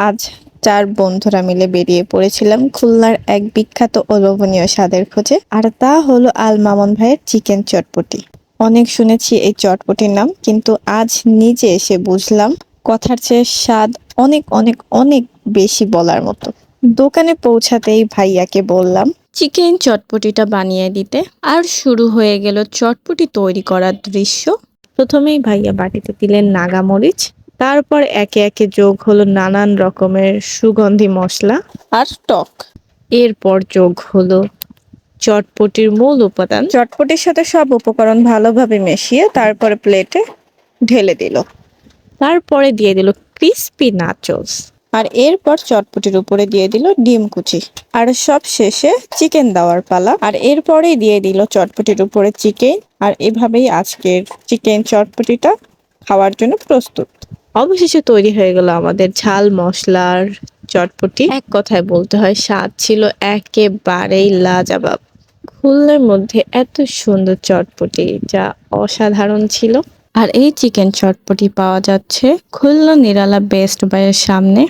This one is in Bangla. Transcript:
আজ চার বন্ধুরা মিলে বেরিয়ে পড়েছিলাম খুলনার এক বিখ্যাত ও লোভনীয় স্বাদের খোঁজে, আর তা হলো আল মামুন ভাইয়ের চিকেন চটপটি। অনেক শুনেছি এই চটপটির নাম, কিন্তু আজ নিজে এসে বুঝলাম কথার চেয়ে স্বাদ অনেক অনেক অনেক বেশি বলার মতো। দোকানে পৌঁছাতেই ভাইয়াকে বললাম চিকেন চটপটিটা বানিয়ে দিতে, আর শুরু হয়ে গেল চটপটি তৈরি করার দৃশ্য। প্রথমেই ভাইয়া বাটিতে দিলেন নাগামরিচ, তারপর একে একে যোগ হলো নানান রকমের সুগন্ধি মশলা আর টক। এরপর যোগ হলো চটপটির মূল উপাদান। চটপটির সাথে সব উপকরণ ভালোভাবে মিশিয়ে তারপরে প্লেটে ঢেলে দিল। তারপরে দিয়ে দিল ক্রিস্পি নাচোস, আর এরপর চটপটির উপরে দিয়ে দিল ডিম কুচি, আর সব শেষে চিকেন দেওয়ার পালা। আর এরপরেই দিয়ে দিল চটপটির উপরে চিকেন। আর এভাবেই আজকের চিকেন চটপটিটা খাওয়ার জন্য প্রস্তুত। অবশেষে তৈরি হয়ে গেল আমাদের ঝাল মশলার চটপটি। এক কথায় বলতে হয় স্বাদ ছিল একেবারেই লাজবাব। খুলনার মধ্যে এত সুন্দর চটপটি যা অসাধারণ ছিল। আর এই চিকেন চটপটি পাওয়া যাচ্ছে খুলনা নিরালা বেস্ট বাইয়ের সামনে।